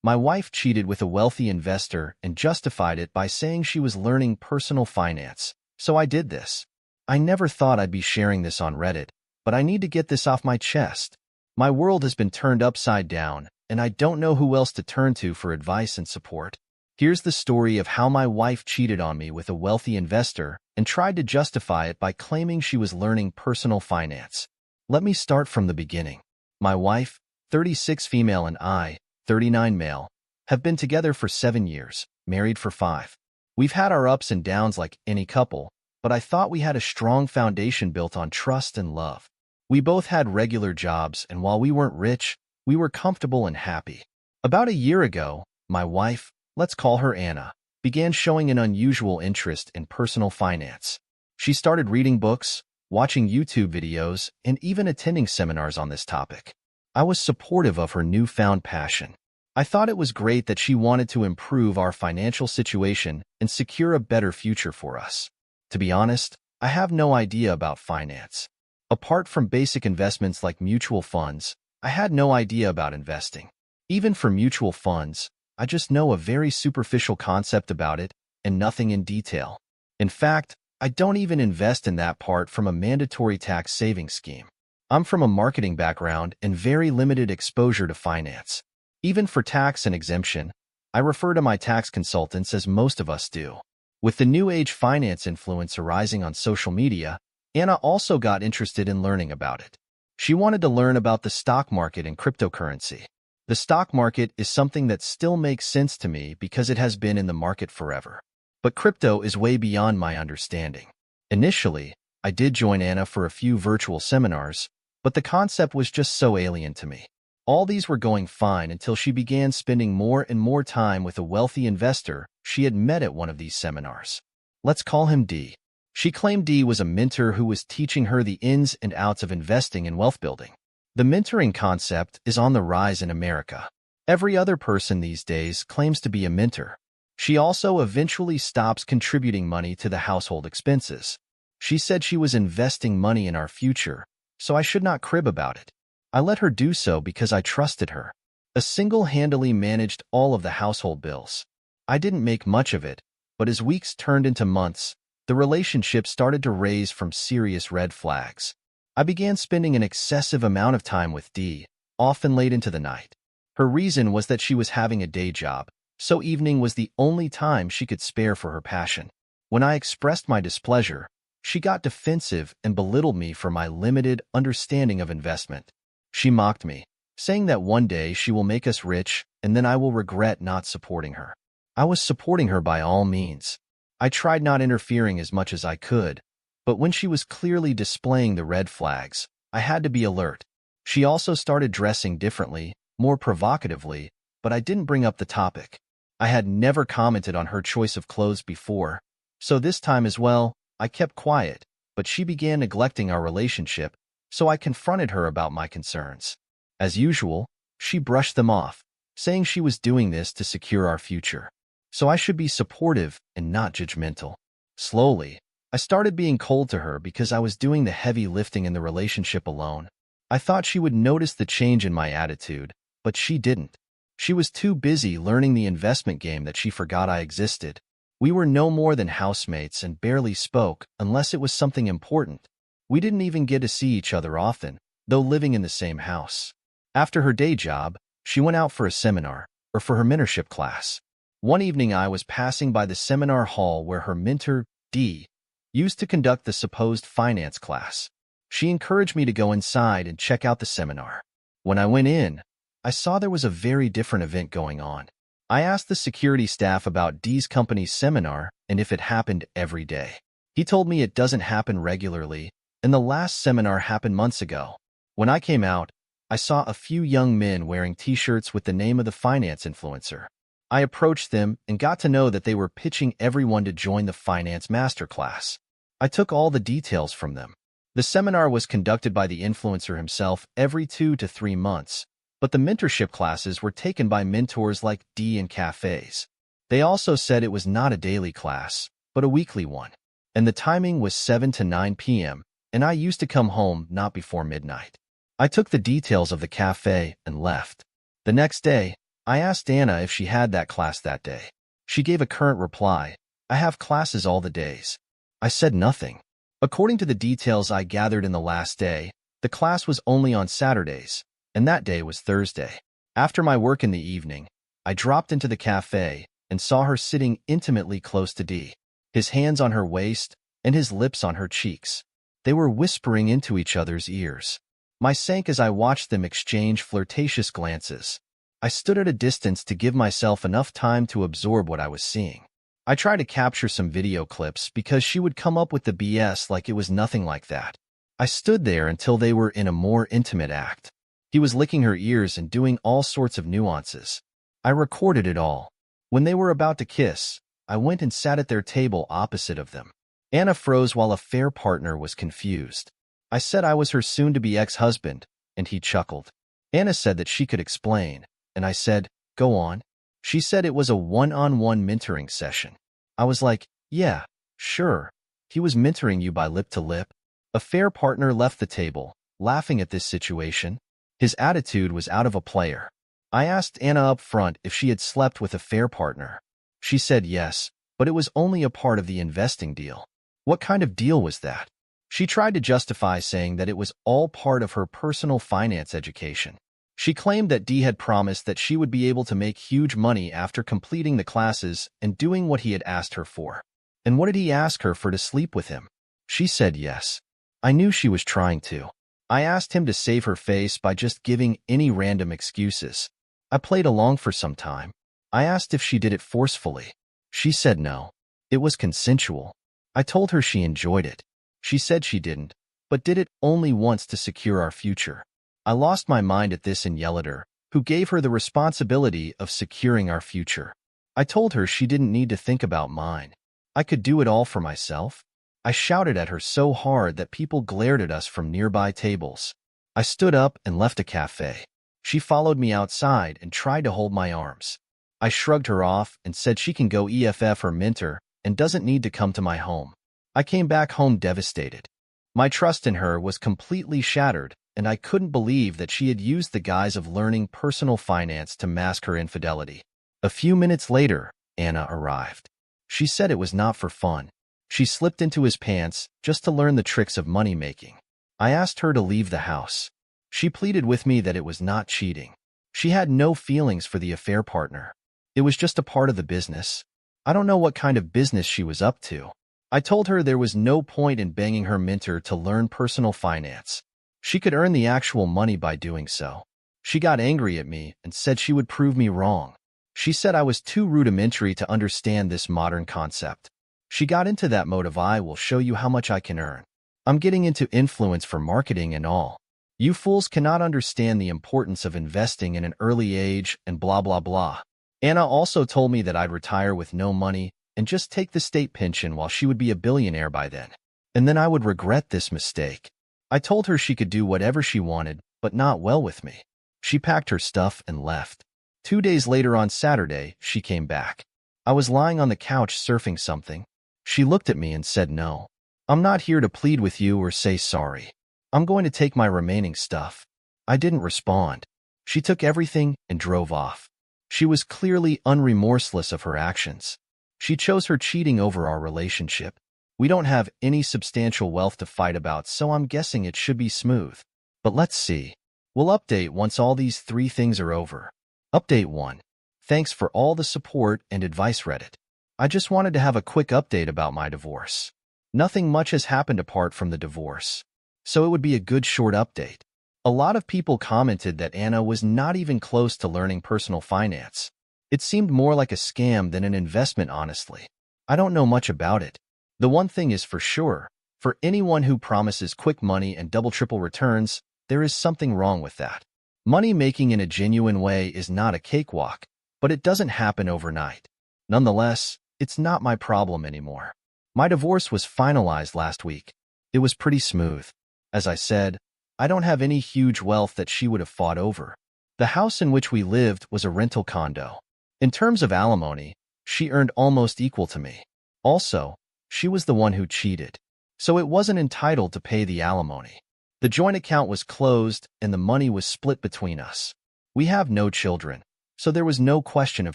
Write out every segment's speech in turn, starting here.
My wife cheated with a wealthy investor and justified it by saying she was learning personal finance. So I did this. I never thought I'd be sharing this on Reddit, but I need to get this off my chest. My world has been turned upside down, and I don't know who else to turn to for advice and support. Here's the story of how my wife cheated on me with a wealthy investor and tried to justify it by claiming she was learning personal finance. Let me start from the beginning. My wife, 36 female, and I, 39 male, have been together for 7 years, married for 5. We've had our ups and downs like any couple, but I thought we had a strong foundation built on trust and love. We both had regular jobs, and while we weren't rich, we were comfortable and happy. About a year ago, my wife, let's call her Anna, began showing an unusual interest in personal finance. She started reading books, watching YouTube videos, and even attending seminars on this topic. I was supportive of her newfound passion. I thought it was great that she wanted to improve our financial situation and secure a better future for us. To be honest, I have no idea about finance. Apart from basic investments like mutual funds, I had no idea about investing. Even for mutual funds, I just know a very superficial concept about it and nothing in detail. In fact, I don't even invest in that part from a mandatory tax savings scheme. I'm from a marketing background and very limited exposure to finance. Even for tax and exemption, I refer to my tax consultants as most of us do. With the new age finance influence arising on social media, Anna also got interested in learning about it. She wanted to learn about the stock market and cryptocurrency. The stock market is something that still makes sense to me because it has been in the market forever. But crypto is way beyond my understanding. Initially, I did join Anna for a few virtual seminars, but the concept was just so alien to me. All these were going fine until she began spending more and more time with a wealthy investor she had met at one of these seminars. Let's call him D. She claimed D was a mentor who was teaching her the ins and outs of investing and wealth building. The mentoring concept is on the rise in America. Every other person these days claims to be a mentor. She also eventually stops contributing money to the household expenses. She said she was investing money in our future, so I should not crib about it. I let her do so because I trusted her. I single-handedly managed all of the household bills. I didn't make much of it, but as weeks turned into months, the relationship started to raise from serious red flags. I began spending an excessive amount of time with D, often late into the night. Her reason was that she was having a day job, so evening was the only time she could spare for her passion. When I expressed my displeasure, she got defensive and belittled me for my limited understanding of investment. She mocked me, saying that one day she will make us rich and then I will regret not supporting her. I was supporting her by all means. I tried not interfering as much as I could, but when she was clearly displaying the red flags, I had to be alert. She also started dressing differently, more provocatively, but I didn't bring up the topic. I had never commented on her choice of clothes before, so this time as well, I kept quiet, but she began neglecting our relationship, so I confronted her about my concerns. As usual, she brushed them off, saying she was doing this to secure our future. So I should be supportive and not judgmental. Slowly, I started being cold to her because I was doing the heavy lifting in the relationship alone. I thought she would notice the change in my attitude, but she didn't. She was too busy learning the investment game that she forgot I existed. We were no more than housemates and barely spoke unless it was something important. We didn't even get to see each other often, though living in the same house. After her day job, she went out for a seminar, or for her mentorship class. One evening I was passing by the seminar hall where her mentor, D, used to conduct the supposed finance class. She encouraged me to go inside and check out the seminar. When I went in, I saw there was a very different event going on. I asked the security staff about D's company's seminar and if it happened every day. He told me it doesn't happen regularly, and the last seminar happened months ago. When I came out, I saw a few young men wearing t-shirts with the name of the finance influencer. I approached them and got to know that they were pitching everyone to join the finance masterclass. I took all the details from them. The seminar was conducted by the influencer himself every 2 to 3 months, but the mentorship classes were taken by mentors like D in cafes. They also said it was not a daily class, but a weekly one, and the timing was 7 to 9 p.m., and I used to come home not before midnight. I took the details of the cafe and left. The next day, I asked Anna if she had that class that day. She gave a current reply. I have classes all the days. I said nothing. According to the details I gathered in the last day, the class was only on Saturdays, and that day was Thursday. After my work in the evening, I dropped into the cafe and saw her sitting intimately close to D, his hands on her waist and his lips on her cheeks. They were whispering into each other's ears. My sank as I watched them exchange flirtatious glances. I stood at a distance to give myself enough time to absorb what I was seeing. I tried to capture some video clips because she would come up with the BS like it was nothing like that. I stood there until they were in a more intimate act. He was licking her ears and doing all sorts of nuances. I recorded it all. When they were about to kiss, I went and sat at their table opposite of them. Anna froze while a fair partner was confused. I said I was her soon-to-be ex-husband, and he chuckled. Anna said that she could explain, and I said, go on. She said it was a one-on-one mentoring session. I was like, yeah, sure. He was mentoring you by lip to lip. A fair partner left the table, laughing at this situation. His attitude was out of a player. I asked Anna up front if she had slept with a fair partner. She said yes, but it was only a part of the investing deal. What kind of deal was that? She tried to justify saying that it was all part of her personal finance education. She claimed that Dee had promised that she would be able to make huge money after completing the classes and doing what he had asked her for. And what did he ask her for to sleep with him? She said yes. I knew she was trying to. I asked him to save her face by just giving any random excuses. I played along for some time. I asked if she did it forcefully. She said no. It was consensual. I told her she enjoyed it. She said she didn't, but did it only once to secure our future. I lost my mind at this and yelled at her, who gave her the responsibility of securing our future. I told her she didn't need to think about mine. I could do it all for myself. I shouted at her so hard that people glared at us from nearby tables. I stood up and left a cafe. She followed me outside and tried to hold my arms. I shrugged her off and said she can go EFF her mentor and doesn't need to come to my home. I came back home devastated. My trust in her was completely shattered, and I couldn't believe that she had used the guise of learning personal finance to mask her infidelity. A few minutes later, Anna arrived. She said it was not for fun. She slipped into his pants just to learn the tricks of money-making. I asked her to leave the house. She pleaded with me that it was not cheating. She had no feelings for the affair partner. It was just a part of the business. I don't know what kind of business she was up to. I told her there was no point in banging her mentor to learn personal finance. She could earn the actual money by doing so. She got angry at me and said she would prove me wrong. She said I was too rudimentary to understand this modern concept. She got into that mode of I will show you how much I can earn. I'm getting into influence for marketing and all. You fools cannot understand the importance of investing in an early age and blah blah blah. Anna also told me that I'd retire with no money and just take the state pension while she would be a billionaire by then. And then I would regret this mistake. I told her she could do whatever she wanted, but not well with me. She packed her stuff and left. 2 days later on Saturday, she came back. I was lying on the couch surfing something. She looked at me and said no. I'm not here to plead with you or say sorry. I'm going to take my remaining stuff. I didn't respond. She took everything and drove off. She was clearly unremorseless of her actions. She chose her cheating over our relationship. We don't have any substantial wealth to fight about, so I'm guessing it should be smooth. But let's see. We'll update once all these 3 things are over. Update 1. Thanks for all the support and advice, Reddit. I just wanted to have a quick update about my divorce. Nothing much has happened apart from the divorce, so it would be a good short update. A lot of people commented that Anna was not even close to learning personal finance. It seemed more like a scam than an investment, honestly. I don't know much about it. The one thing is for sure, for anyone who promises quick money and double-triple returns, there is something wrong with that. Money making in a genuine way is not a cakewalk, but it doesn't happen overnight. Nonetheless, it's not my problem anymore. My divorce was finalized last week. It was pretty smooth. As I said, I don't have any huge wealth that she would have fought over. The house in which we lived was a rental condo. In terms of alimony, she earned almost equal to me. Also, she was the one who cheated, so it wasn't entitled to pay the alimony. The joint account was closed and the money was split between us. We have no children, so there was no question of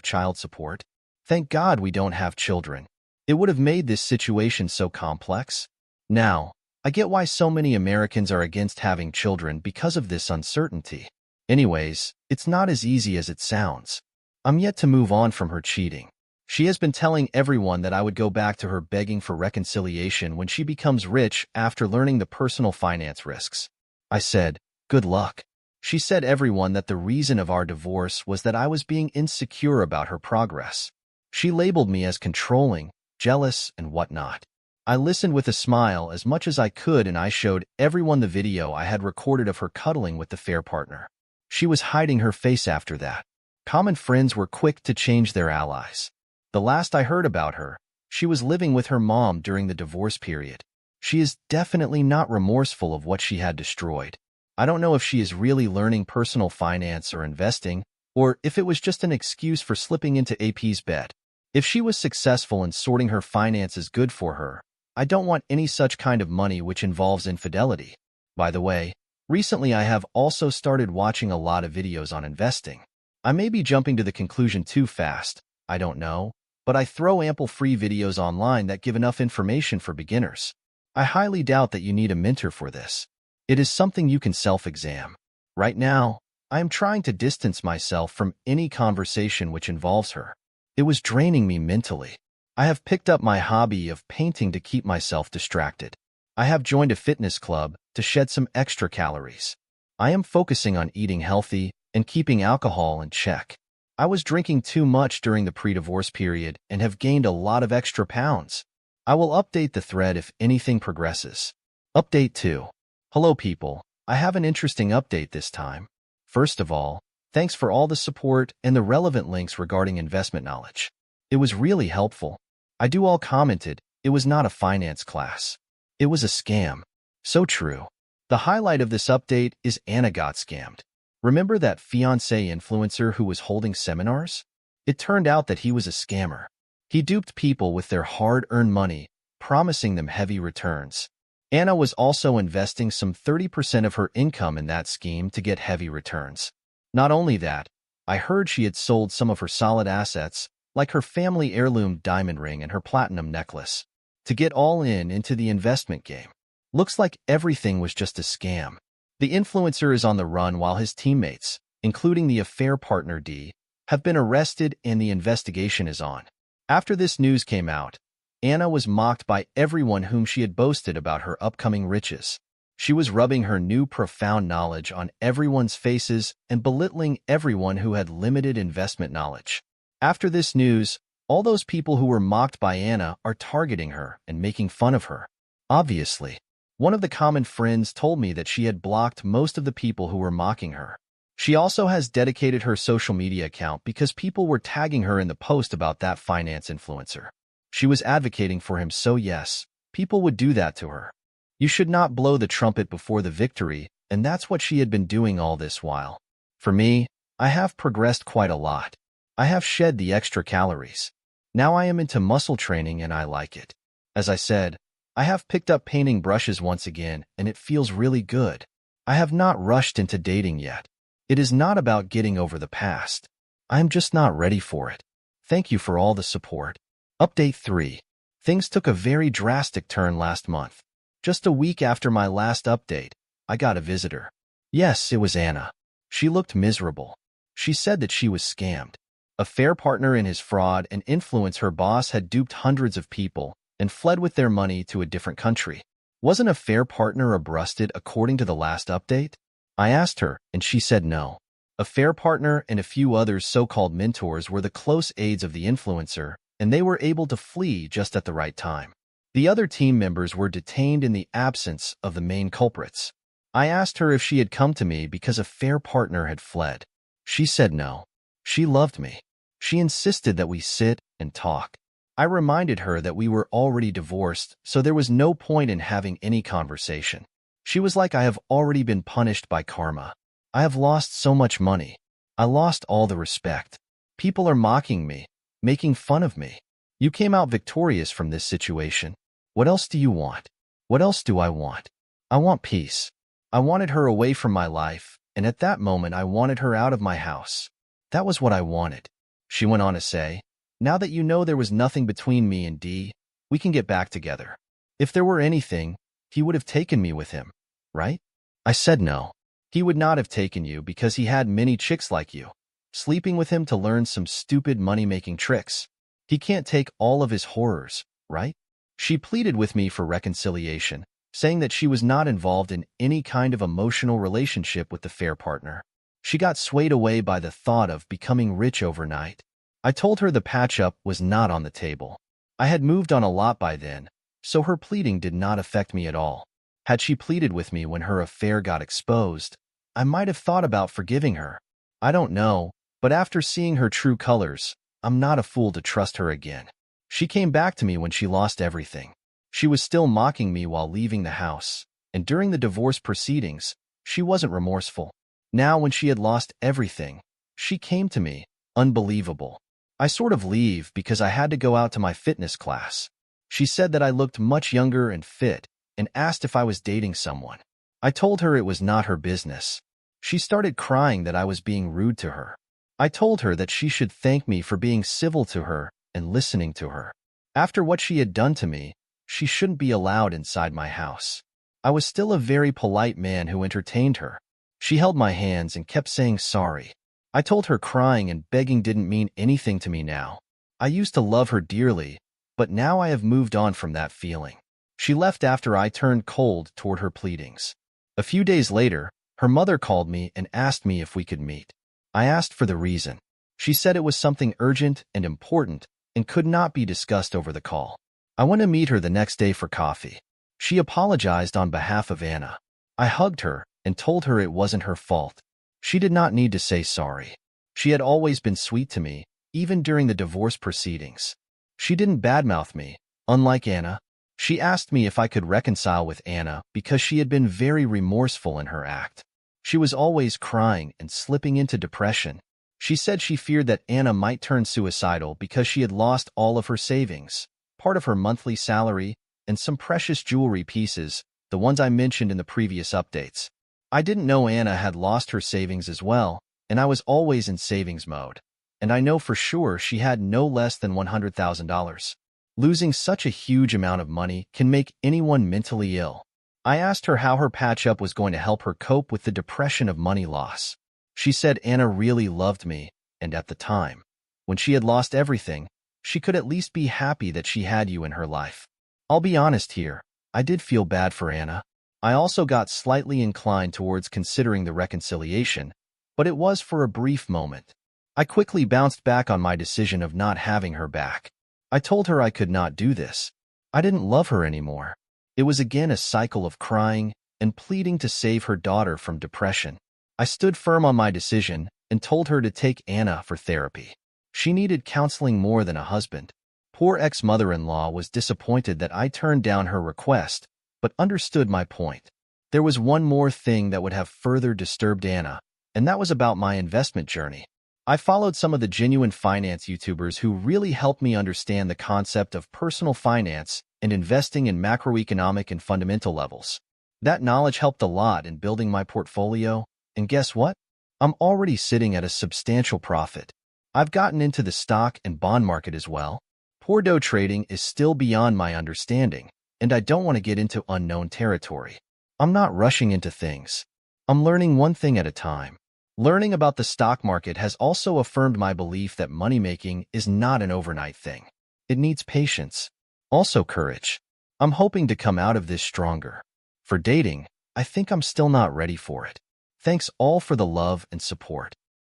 child support. Thank God we don't have children. It would have made this situation so complex. Now, I get why so many Americans are against having children because of this uncertainty. Anyways, it's not as easy as it sounds. I'm yet to move on from her cheating. She has been telling everyone that I would go back to her begging for reconciliation when she becomes rich after learning the personal finance risks. I said, good luck. She said everyone that the reason of our divorce was that I was being insecure about her progress. She labeled me as controlling, jealous, and whatnot. I listened with a smile as much as I could, and I showed everyone the video I had recorded of her cuddling with the fair partner. She was hiding her face after that. Common friends were quick to change their allies. The last I heard about her, she was living with her mom during the divorce period. She is definitely not remorseful of what she had destroyed. I don't know if she is really learning personal finance or investing, or if it was just an excuse for slipping into AP's bed. If she was successful in sorting her finances good for her, I don't want any such kind of money which involves infidelity. By the way, recently I have also started watching a lot of videos on investing. I may be jumping to the conclusion too fast, I don't know, but I throw ample free videos online that give enough information for beginners. I highly doubt that you need a mentor for this. It is something you can self-examine. Right now, I am trying to distance myself from any conversation which involves her. It was draining me mentally. I have picked up my hobby of painting to keep myself distracted. I have joined a fitness club to shed some extra calories. I am focusing on eating healthy and keeping alcohol in check. I was drinking too much during the pre-divorce period and have gained a lot of extra pounds. I will update the thread if anything progresses. Update 2. Hello people, I have an interesting update this time. First of all, thanks for all the support and the relevant links regarding investment knowledge. It was really helpful. I do all commented, it was not a finance class. It was a scam. So true. The highlight of this update is Anna got scammed. Remember that fiancé influencer who was holding seminars? It turned out that he was a scammer. He duped people with their hard-earned money, promising them heavy returns. Anna was also investing some 30% of her income in that scheme to get heavy returns. Not only that, I heard she had sold some of her solid assets, like her family heirloom diamond ring and her platinum necklace, to get all into the investment game. Looks like everything was just a scam. The influencer is on the run while his teammates, including the affair partner D, have been arrested and the investigation is on. After this news came out, Anna was mocked by everyone whom she had boasted about her upcoming riches. She was rubbing her new profound knowledge on everyone's faces and belittling everyone who had limited investment knowledge. After this news, all those people who were mocked by Anna are targeting her and making fun of her. Obviously, one of the common friends told me that she had blocked most of the people who were mocking her. She also has dedicated her social media account because people were tagging her in the post about that finance influencer. She was advocating for him, so yes, people would do that to her. You should not blow the trumpet before the victory, and that's what she had been doing all this while. For me, I have progressed quite a lot. I have shed the extra calories. Now I am into muscle training and I like it. As I said, I have picked up painting brushes once again and it feels really good. I have not rushed into dating yet. It is not about getting over the past. I am just not ready for it. Thank you for all the support. Update 3. Things took a very drastic turn last month. Just a week after my last update, I got a visitor. Yes, it was Anna. She looked miserable. She said that she was scammed. A fair partner in his fraud and influence, her boss had duped hundreds of people and fled with their money to a different country. Wasn't a fair partner arrested according to the last update? I asked her, and she said no. A fair partner and a few others so-called mentors were the close aides of the influencer, and they were able to flee just at the right time. The other team members were detained in the absence of the main culprits. I asked her if she had come to me because a fair partner had fled. She said no. She loved me. She insisted that we sit and talk. I reminded her that we were already divorced, so there was no point in having any conversation. She was like, I have already been punished by karma. I have lost so much money. I lost all the respect. People are mocking me, making fun of me. You came out victorious from this situation. What else do you want? What else do I want? I want peace. I wanted her away from my life, and at that moment I wanted her out of my house. That was what I wanted. She went on to say, now that you know there was nothing between me and D, we can get back together. If there were anything, he would have taken me with him, right? I said no. He would not have taken you because he had many chicks like you, sleeping with him to learn some stupid money-making tricks. He can't take all of his horrors, right? She pleaded with me for reconciliation, saying that she was not involved in any kind of emotional relationship with the fair partner. She got swayed away by the thought of becoming rich overnight. I told her the patch-up was not on the table. I had moved on a lot by then, so her pleading did not affect me at all. Had she pleaded with me when her affair got exposed, I might have thought about forgiving her. I don't know, but after seeing her true colors, I'm not a fool to trust her again. She came back to me when she lost everything. She was still mocking me while leaving the house, and during the divorce proceedings, she wasn't remorseful. Now, when she had lost everything, she came to me, unbelievable. I sort of leave because I had to go out to my fitness class. She said that I looked much younger and fit, and asked if I was dating someone. I told her it was not her business. She started crying that I was being rude to her. I told her that she should thank me for being civil to her and listening to her. After what she had done to me, she shouldn't be allowed inside my house. I was still a very polite man who entertained her. She held my hands and kept saying sorry. I told her crying and begging didn't mean anything to me now. I used to love her dearly, but now I have moved on from that feeling. She left after I turned cold toward her pleadings. A few days later, her mother called me and asked me if we could meet. I asked for the reason. She said it was something urgent and important and could not be discussed over the call. I went to meet her the next day for coffee. She apologized on behalf of Anna. I hugged her and told her it wasn't her fault. She did not need to say sorry. She had always been sweet to me, even during the divorce proceedings. She didn't badmouth me, unlike Anna. She asked me if I could reconcile with Anna because she had been very remorseful in her act. She was always crying and slipping into depression. She said she feared that Anna might turn suicidal because she had lost all of her savings, part of her monthly salary, and some precious jewelry pieces, the ones I mentioned in the previous updates. I didn't know Anna had lost her savings as well, and I was always in savings mode. And I know for sure she had no less than $100,000. Losing such a huge amount of money can make anyone mentally ill. I asked her how her patch-up was going to help her cope with the depression of money loss. She said Anna really loved me, and at the time, when she had lost everything, she could at least be happy that she had you in her life. I'll be honest here, I did feel bad for Anna. I also got slightly inclined towards considering the reconciliation, but it was for a brief moment. I quickly bounced back on my decision of not having her back. I told her I could not do this. I didn't love her anymore. It was again a cycle of crying and pleading to save her daughter from depression. I stood firm on my decision and told her to take Anna for therapy. She needed counseling more than a husband. Poor ex-mother-in-law was disappointed that I turned down her request, but understood my point. There was one more thing that would have further disturbed Anna, and that was about my investment journey. I followed some of the genuine finance YouTubers who really helped me understand the concept of personal finance and investing in macroeconomic and fundamental levels. That knowledge helped a lot in building my portfolio, and guess what? I'm already sitting at a substantial profit. I've gotten into the stock and bond market as well. Poor dough trading is still beyond my understanding, and I don't want to get into unknown territory. I'm not rushing into things. I'm learning one thing at a time. Learning about the stock market has also affirmed my belief that money-making is not an overnight thing. It needs patience. Also courage. I'm hoping to come out of this stronger. For dating, I think I'm still not ready for it. Thanks all for the love and support.